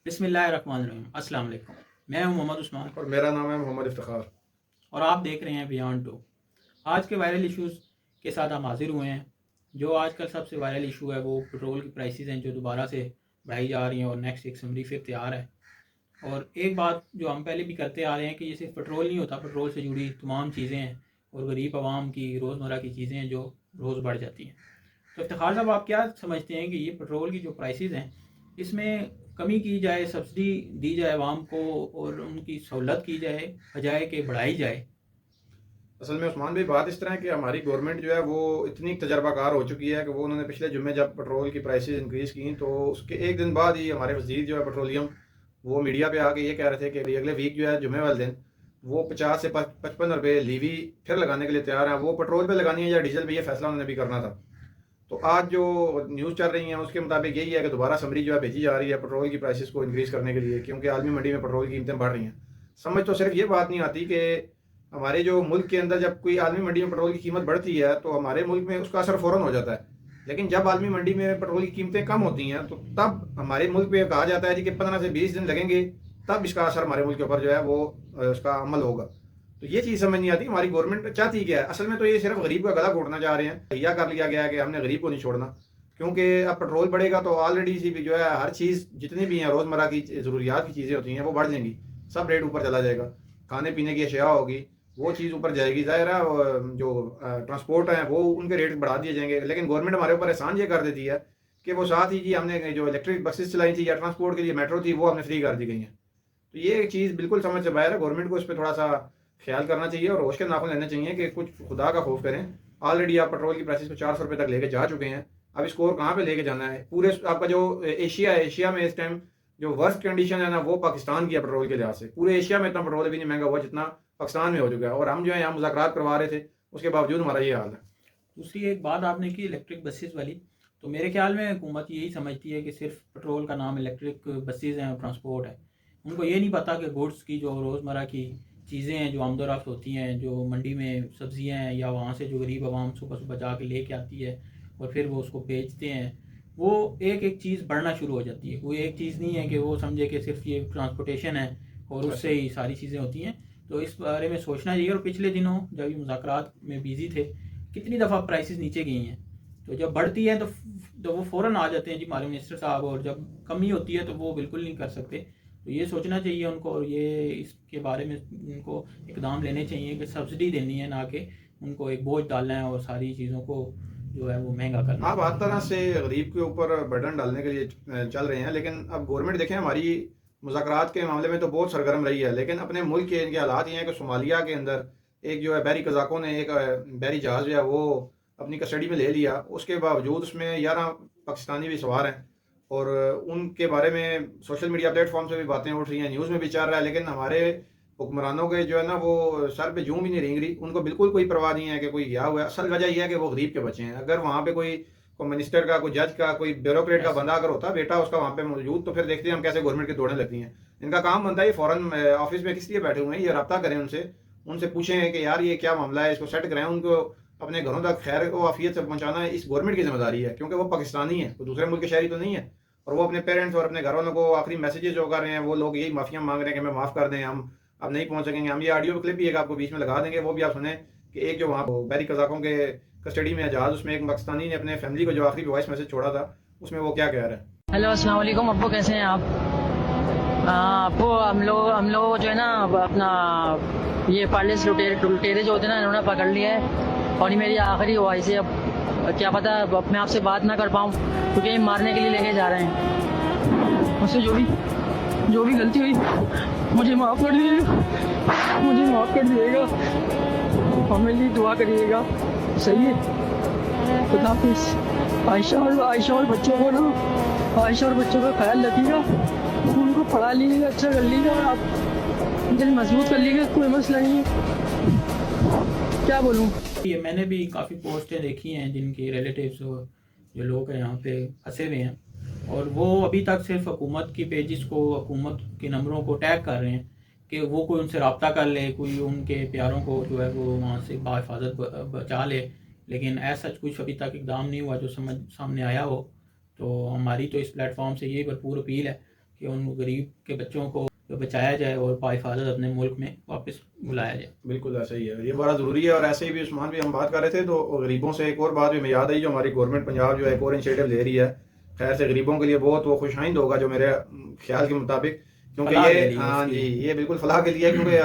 बिस्मिल्लाहिर्रहमानिर्रहीम। अस्सलाम वालेकुम। मैं हूं मोहम्मद उस्मान और मेरा नाम है मोहम्मद इफ्तिखार। और आप देख रहे हैं बियॉन्ड टू। आज के वायरल इश्यूज़ के साथ हम हाजिर हुए हैं। जो आजकल सबसे वायरल इशू है वो पेट्रोल की प्राइसेस हैं जो दोबारा से बढ़ाई जा रही हैं और नेक्स्ट एक समरी फिर तैयार है। और एक बात जो हम पहले भी करते आ रहे हैं कि ये सिर्फ पेट्रोल नहीं होता, पेट्रोल से जुड़ी तमाम चीज़ें हैं और गरीब आवाम की रोज़मर्रा की चीज़ें हैं जो रोज़ बढ़ जाती हैं। तो इफ्तिखार साहब, आप क्या समझते हैं कि ये पेट्रोल की जो प्राइसेस हैं इसमें कमी की जाए, सब्सिडी दी जाए आवाम को और उनकी सहूलत की जाए बजाय कि बढ़ाई जाए? असल में उस्मान भाई, बात इस तरह है कि हमारी गवर्नमेंट जो है वो इतनी तजर्बाकार हो चुकी है कि वो उन्होंने पिछले जुम्मे जब पेट्रोल की प्राइसेस इंक्रीज़ की तो उसके एक दिन बाद ही हमारे वजीर जो है पेट्रोलियम, वो मीडिया पे आके ये कह रहे थे कि अगले वीक जो है जुम्मे वाले दिन वो 50 से 55 रुपये लीवी फिर लगाने के लिए तैयार हैं। वो पेट्रोल पे लगानी है या डीजल पे, ये फैसला उन्होंने भी करना था। तो आज जो न्यूज़ चल रही है उसके मुताबिक यही है कि दोबारा समरी जो है भेजी जा रही है पेट्रोल की प्राइसेस को इंक्रीज़ करने के लिए, क्योंकि आलमी मंडी में पेट्रोल की कीमतें बढ़ रही हैं। समझ तो सिर्फ ये बात नहीं आती कि हमारे जो मुल्क के अंदर जब कोई आलमी मंडी में पेट्रोल की कीमत बढ़ती है तो हमारे मुल्क में उसका असर फ़ौरन हो जाता है, लेकिन जब आलमी मंडी में पेट्रोल की कीमतें कम होती हैं तो तब हमारे मुल्क में कहा जाता है जी कि 15 से 20 दिन लगेंगे, तब इसका असर हमारे मुल्क के ऊपर जो है वो उसका अमल होगा। तो ये चीज़ समझ नहीं आती हमारी गवर्नमेंट चाहती क्या है। असल में तो ये सिर्फ गरीब का गला घोटना चाह रहे हैं। तैयार कर लिया गया है कि हमने गरीब को नहीं छोड़ना, क्योंकि अब पेट्रोल बढ़ेगा तो ऑलरेडी सी भी जो है हर चीज़ जितनी भी हैं रोज़मर्रा की ज़रूरियात की चीज़ें होती हैं वो बढ़ जाएंगी, सब रेट ऊपर चला जाएगा। खाने पीने की अशिया होगी वो चीज़ ऊपर जाएगी, ज़ाहिर है जो ट्रांसपोर्ट है वो उनके रेट बढ़ा दिए जाएंगे। लेकिन गवर्नमेंट हमारे ऊपर एहसान ये कर देती है कि वो साथ ही जी हमने जो इलेक्ट्रिक बसेस चलाई थी या ट्रांसपोर्ट के लिए मेट्रो थी वो हमने फ्री कर दी गई हैं। तो ये चीज़ बिल्कुल समझ से बाहर है। गवर्नमेंट को इस पर थोड़ा सा ख्याल करना चाहिए और होश के नाखुन लेने चाहिए कि कुछ खुदा का खौफ करें। ऑलरेडी आप पेट्रोल की प्राइसेस को 400 रुपये तक लेके जा चुके हैं। अब इसको और कहाँ पे लेके जाना है? पूरे आपका जो एशिया है, एशिया में इस टाइम जो वर्स्ट कंडीशन है ना वो पाकिस्तान की है पेट्रोल के लिहाज से। पूरे एशिया में इतना पेट्रोल अभी नहीं महंगा हुआ जितना पाकिस्तान में हो चुका है, और हम जो है यहाँ मुज़ाकरात करवा रहे थे, उसके बावजूद हमारा ये हाल है। दूसरी एक बात आपने की इलेक्ट्रिक बसेस वाली, तो मेरे ख्याल में हुकूमत यही समझती है कि सिर्फ पेट्रोल का नाम इलेक्ट्रिक बसेस हैं और ट्रांसपोर्ट है। उनको ये नहीं पता कि गुड्स की जो रोज़मर्रा की चीज़ें हैं जो आमदोरफ्त होती हैं, जो मंडी में सब्जियां हैं या वहाँ से जो गरीब आवाम सुबह सुबह जाके लेके आती है और फिर वो उसको बेचते हैं, वो एक एक चीज़ बढ़ना शुरू हो जाती है। कोई एक चीज़ नहीं है कि वो समझे कि सिर्फ ये ट्रांसपोर्टेशन है और उससे ही सारी चीज़ें होती हैं। तो इस बारे में सोचना चाहिए। और पिछले दिनों जब ये मुज़ाकरात में बिजी थे, कितनी दफ़ा प्राइसेस नीचे गई हैं। तो जब बढ़ती है तो वो फ़ौरन आ जाते हैं जी हमारे मिनिस्टर साहब, और जब कमी होती है तो वो बिल्कुल नहीं कर सकते। तो ये सोचना चाहिए उनको और ये इसके बारे में उनको इकदाम लेने चाहिए कि सब्सिडी देनी है, ना कि उनको एक बोझ डालना है और सारी चीज़ों को जो है वो महंगा करना है। आप हर तरह से गरीब के ऊपर बर्डन डालने के लिए चल रहे हैं, लेकिन अब गवर्नमेंट देखें हमारी मुज़ाकरात के मामले में तो बहुत सरगर्म रही है, लेकिन अपने मुल्क के इनके हालात ये हैं कि सोमालिया के अंदर एक जो है बहरी कज़ाकों ने एक बहरी जहाज़ जो है वो अपनी कस्टडी में ले लिया। उसके बावजूद उसमें 11 पाकिस्तानी भी सवार हैं, और उनके बारे में सोशल मीडिया प्लेटफॉर्म से भी बातें उठ रही हैं, न्यूज़ में भी चल रहा है, लेकिन हमारे हुक्मरानों के जो है ना वो सर पे जूं भी नहीं रेंग रही। उनको बिल्कुल कोई परवाह नहीं है कि कोई गया हुआ है। असल वजह यह है कि वो गरीब के बच्चे हैं। अगर वहाँ पे कोई मिनिस्टर का, कोई जज का, कोई ब्यूरोक्रेट का बंदा अगर होता बेटा उसका वहाँ पे मौजूद, तो फिर देखते हैं हम कैसे गवर्नमेंट की दौड़ने लगती हैं। इनका काम बनता है ये फ़ौरन ऑफिस में किस लिए बैठे हुए हैं ये रब्ता करें उनसे, उनसे पूछें कि यार ये क्या मामला है, इसको सेट कराएं। उनको अपने घरों तक खैर व आफियत से पहुँचाना इस गवर्नमेंट की जिम्मेदारी है, क्योंकि वो पाकिस्तानी है, कोई दूसरे मुल्क के शहरी तो नहीं है। और वो अपने पेरेंट्स और अपने घर वालों को आखिरी मैसेजेस जो कर रहे हैं, वो लोग यही माफिया मांग रहे हैं कि हमें माफ़ कर दें, हम अब नहीं पहुंच सकेंगे। हम ये ऑडियो क्लिप भी एक आपको बीच में लगा देंगे, वो भी आप सुने कि एक जो वहाँ बहरी कज़ाकों के कस्टडी में जहाज, उसमें एक पाकिस्तानी ने अपने फैमिली को जो आखिरी वॉइस मैसेज छोड़ा था उसमें वो क्या कह रहा है। हेलो, अस्सलाम वालेकुम अब्बू, कैसे हैं आप? अब्बू, हम लोग जो है ना अपना ये पार्लेस लुटेरे जो होते हैं ना, इन्होंने पकड़ लिया है और ये मेरी आखिरी ख्वाहिश है। अब क्या पता अब मैं आपसे बात ना कर पाऊँ, क्योंकि ये मारने के लिए लेके जा रहे हैं। मुझसे जो भी गलती हुई मुझे माफ़ कर दीजिएगा, मुझे माफ़ कर दीजिएगा और मेरे लिए दुआ करिएगा, सही है? खुदा हाफिज़। आयशा और बच्चों को ना, आयशा और बच्चों का ख्याल रखिएगा, उनको पढ़ा लीजिएगा, अच्छा कर लीजिएगा, आप दिल मजबूत कर लीजिएगा, कोई मसला नहीं है। क्या बोलूँ? ये मैंने भी काफ़ी पोस्टें देखी हैं जिनके रिलेटिव्स और जो लोग हैं यहाँ पे फंसे हुए हैं, और वो अभी तक सिर्फ हुकूमत की पेजेस को, हुकूमत के नंबरों को टैग कर रहे हैं कि वो कोई उनसे रब्ता कर ले, कोई उनके प्यारों को जो है वो वहाँ से बाहिफाजत बचा ले। लेकिन ऐसा कुछ अभी तक इकदाम नहीं हुआ जो सामने आया हो। तो हमारी तो इस प्लेटफॉर्म से यही भरपूर अपील है कि उन गरीब के बच्चों को बचाया जाए और बाहिफाजत अपने मुल्क में वापस बुलाया जाए। बिल्कुल ऐसा ही है, ये बड़ा ज़रूरी है। और ऐसे ही भी उस्मान भी हम बात कर रहे थे तो गरीबों से एक और बात भी मैं याद आई, जो हमारी गवर्नमेंट पंजाब जो है एक और इनिशिएटिव ले रही है, खैर से गरीबों के लिए बहुत वो खुशहाइंद होगा जो मेरे ख्याल के मुताबिक, क्योंकि फलाह के ये लिए हाँ इसकी। जी ये बिल्कुल फलाह के लिए, क्योंकि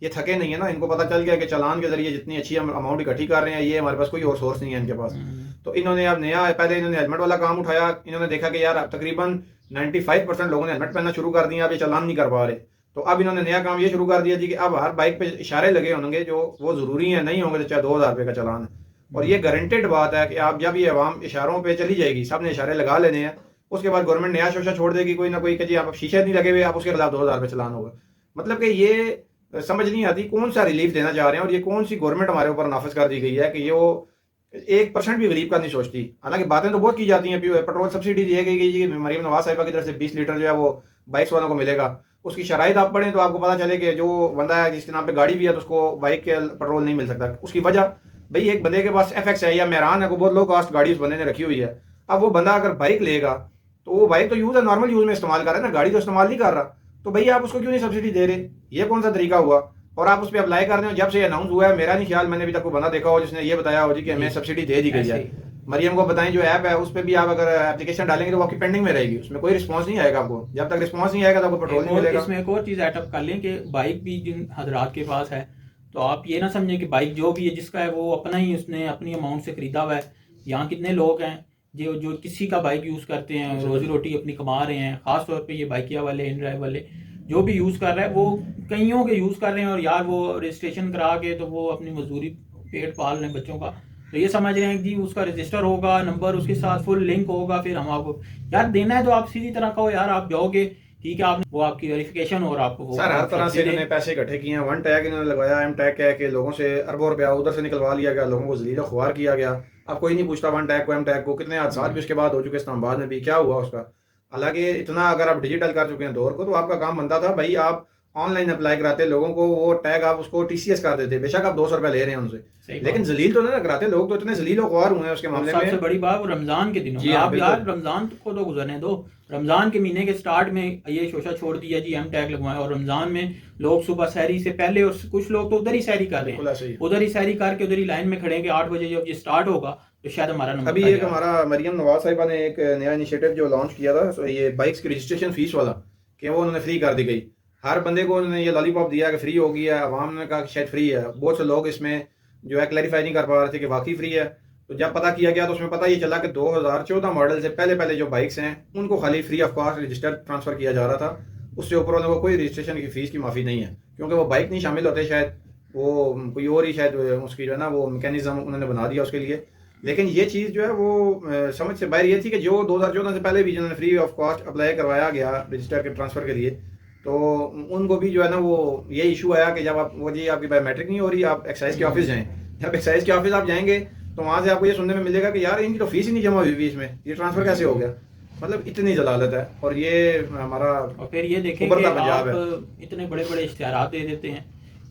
ये थके नहीं है ना, इनको पता चल गया कि चालान के जरिए जितनी अच्छी हम अमाउंट इकट्ठी कर रहे हैं, ये हमारे पास कोई और सोर्स नहीं है इनके पास। तो इन्होंने अब नया, पहले इन्होंने हेलमेट वाला काम उठाया, इन्होंने देखा कि यार तकरीबन 95% लोगों ने हेलमेट पहनना शुरू कर दिया, अब ये चालान नहीं कर पा रहे। तो अब इन्होंने नया काम ये शुरू कर दिया जी कि अब हर बाइक पे इशारे लगे होंगे जो वो ज़रूरी है, नहीं होंगे तो चाहे 2000 रुपये का चालान है। और ये गारंटेड बात है कि आप जब ये आवाम इशारों पे चली जाएगी, सब ने इशारे लगा लेने हैं, उसके बाद गवर्नमेंट नया शोशा छोड़ देगी कोई ना कोई कि जी आप शीशे नहीं लगे हुए, आप उसके खिलाफ 2000 रुपये चालान होगा। मतलब कि ये समझ नहीं आती कौन सा रिलीफ देना चाह रहे हैं, और ये कौन सी गवर्नमेंट हमारे ऊपर नाफिज कर दी गई है कि ये वो 1% भी गरीब का नहीं सोचती। हालांकि बातें तो बहुत की जाती हैं, पेट्रोल सब्सिडी दी गई कि मरीम नवाज साहिबा की तरफ से 20 लीटर जो है वो बाइक्स वालों को मिलेगा। उसकी शराइत आप पढ़ें तो आपको पता चले कि जो बंदा है जिसके नाम पे गाड़ी भी है तो उसको बाइक के पेट्रोल नहीं मिल सकता। उसकी वजह भाई, एक बंदे के पास FX है या मेहरान है, को बहुत लो कॉस्ट गाड़ी उस बंदे ने रखी हुई है। अब वो बंदा अगर बाइक लेगा तो वो बाइक तो यूज है, नॉर्मल यूज में इस्तेमाल कर रहा है ना, गाड़ी तो इस्तेमाल नहीं कर रहा, तो भैया आप उसको क्यों नहीं सब्सिडी दे रहे? ये कौन सा तरीका हुआ? और आप उस पर अप्लाई कर रहे हो, जब से अनाउंस हुआ है मेरा नहीं ख्याल मैंने अभी तक कोई बंदा देखा हो जिसने ये बताया हो जी कि हमें सब्सिडी दे दी गई है। मरियम को बताएं, जो ऐप है उस पर भी आप अगर एप्लीकेशन डालेंगे तो वो आपकी पेंडिंग में रहेगी, उसमें कोई रिस्पांस नहीं आएगा आपको। जब तक रिस्पांस नहीं आएगा तो आपको पेट्रोल नहीं मिलेगा। इसमें एक और चीज़ ऐड अप कर लें कि बाइक भी जिन हजरात के पास है, तो आप ये ना समझें कि बाइक जो भी है जिसका है वो अपना ही उसने अपनी अमाउंट से खरीदा हुआ है। यहाँ कितने लोग हैं जो जो किसी का बाइक यूज़ करते हैं, रोजी रोटी अपनी कमा रहे हैं, ख़ास तौर पे ये बाइकिया वाले, इन ड्राइव वाले जो भी यूज़ कर रहे हैं वो कईयों के यूज़ कर रहे हैं, और यार वो रजिस्ट्रेशन करा के तो वो अपनी मजदूरी पेट पाल रहे हैं बच्चों का। तो ये समझ रहे हैं कि उसका रजिस्टर होगा, नंबर उसके साथ फुल लिंक होगा, फिर हम आपको यार देना है तो आप सीधी तरह कहो यार आप जाओगे, ठीक है, आपने वो आपकी वेरिफिकेशन और आपको वो सर हर तरह से इन्होंने पैसे इकट्ठे किए हैं। 1 टैग इन्होंने लगाया, M टैग कह के लोगों से अरबों रुपया उधर से निकलवा लिया गया, लोगों को जलील ख्वार किया गया। अब कोई नहीं पूछता 1 टैग को, M टैग को। कितने हादसा भी उसके बाद हो चुके, इस्लामाबाद में भी क्या हुआ उसका। हालांकि इतना अगर आप डिजिटल कर चुके हैं दौर को, तो आपका काम बनता था भाई आप ऑनलाइन अप्लाई कराते लोगों को, वो टैग आप उसको TCS कर देते, बेशक आप 200 रुपये ले रहे हैं उनसे, लेकिन जलील तो नहीं कराते। लोग तो इतने जलील और ख्वार हुए हैं उसके मामले में। सबसे बड़ी बात वो रमजान के दिनों में, आप यार रमजान को तो गुजरने दो, रमजान के महीने के स्टार्ट में ये शोशा छोड़ दिया जी M टैग लगवाएं, और रमजान में लोग सुबह सहरी से पहले, और कुछ लोग तो उधर ही सहरी कर रहे हैं, उधर ही सहरी करके उधर ही लाइन में खड़े हैं कि 8 बजे जब ये स्टार्ट होगा तो शायद हमारा नंबर। अभी एक हमारा मरियम नवाज साहिबा ने एक नया इनिशिएटिव जो लॉन्च किया था, तो ये बाइक्स की रजिस्ट्रेशन फीस वाला, कि वो उन्होंने फ्री कर दी गई। हर बंदे को उन्होंने ये लॉलीपॉप दिया कि फ्री हो गया है, अवाम ने कहा कि शायद फ्री है। बहुत से लोग इसमें जो है क्लैरिफाई नहीं कर पा रहे थे कि वाकई फ्री है। तो जब पता किया गया तो उसमें पता ये चला कि 2014 मॉडल से पहले पहले जो बाइक्स हैं उनको खाली free of cost register transfer किया जा रहा था, उससे ऊपर वालों को कोई रजिस्ट्रेशन की फीस की माफ़ी नहीं है, क्योंकि वो बाइक नहीं शामिल होते, शायद वो कोई और ही शायद उसकी जो है ना वो मैकेनिज्म उन्होंने बना दिया उसके लिए। लेकिन ये चीज़ जो है वो समझ से बाहर ये थी कि जो 2014 से पहले भी जिन्होंने फ्री ऑफ कॉस्ट अप्लाई करवाया गया रजिस्टर के ट्रांसफ़र के लिए, तो उनको भी जो है ना वो ये इशू आया कि जब आप वो जी आपकी बायोमेट्रिक नहीं हो रही, आप एक्साइज के ऑफिस जाएँ। जब एक्साइज के ऑफिस आप जाएंगे तो वहाँ से आपको ये सुनने में मिलेगा कि यार इनकी तो फीस ही नहीं जमा हुई इसमें, ये ट्रांसफ़र कैसे हो गया। मतलब इतनी जलालत है। और ये हमारा और फिर ये देखें कि आप इतने बड़े बड़े इश्तिहार दे देते हैं,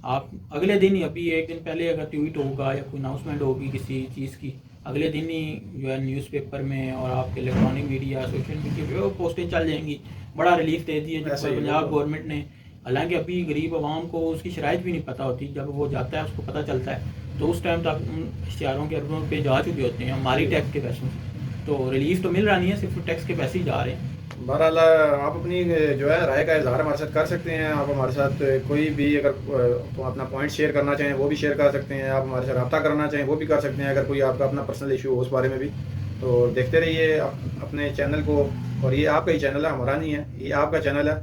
आप अगले दिन ही, अभी एक दिन पहले अगर ट्वीट होगा या कोई अनाउंसमेंट होगी किसी चीज़ की, अगले दिन ही जो है न्यूज़पेपर में और आपके इलेक्ट्रॉनिक मीडिया, सोशल मीडिया पे वो पोस्टें चल जाएंगी। बड़ा रिलीफ दे दिया जिसको पंजाब गवर्नमेंट ने। हालांकि अभी गरीब आवाम को उसकी शराइत भी नहीं पता होती, जब वो जाता है उसको पता चलता है, तो उस टाइम तक उन इश्तिहारों के अरबों पे जा चुके होते हैं हमारी टैक्स के पैसों से। तो रिलीफ तो मिल रहा नहीं है, सिर्फ टैक्स के पैसे ही जा रहे हैं। बहरहाल आप अपनी जो है राय का इजहार हमारे साथ कर सकते हैं। आप हमारे साथ कोई भी अगर तो अपना पॉइंट शेयर करना चाहें वो भी शेयर कर सकते हैं। आप हमारे साथ रब्ता करना चाहें वो भी कर सकते हैं। अगर कोई आपका अपना पर्सनल इशू हो उस बारे में भी, तो देखते रहिए अपने चैनल को। और ये आपका ही चैनल है, हमारा नहीं है, ये आपका चैनल है,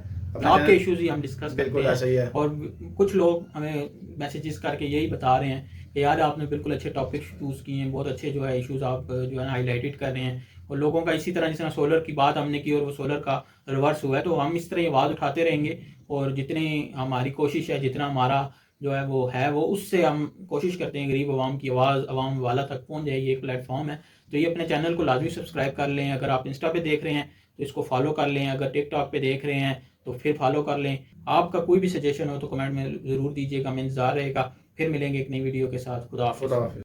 आपके इश्यूज ही हम डिस्कस बिल्कुल ऐसा ही है। और कुछ लोग हमें मैसेजेस करके यही बता रहे हैं कि यार आपने बिल्कुल अच्छे टॉपिक चूज़ किए हैं, बहुत अच्छे जो है इश्यूज आप जो है हाईलाइटेड कर रहे हैं। और लोगों का इसी तरह, जिस तरह सोलर की बात हमने की और वो सोलर का रिवर्स हुआ है, तो हम इस तरह ये आवाज़ उठाते रहेंगे। और जितनी हमारी कोशिश है, जितना हमारा जो है वो उससे हम कोशिश करते हैं गरीब आवाम की आवाज़ आवाम वाला तक पहुँच जाए। ये एक प्लेटफॉर्म है, तो ये अपने चैनल को लाजमी सब्सक्राइब कर लें। अगर आप इंस्टा पे देख रहे हैं तो इसको फॉलो कर लें, अगर टिकटॉक पे देख रहे हैं तो फिर फॉलो कर लें। आपका कोई भी सजेशन हो तो कमेंट में ज़रूर दीजिएगा, हमें इंतज़ार रहेगा। फिर मिलेंगे एक नई वीडियो के साथ। खुदा हाफ़िज़।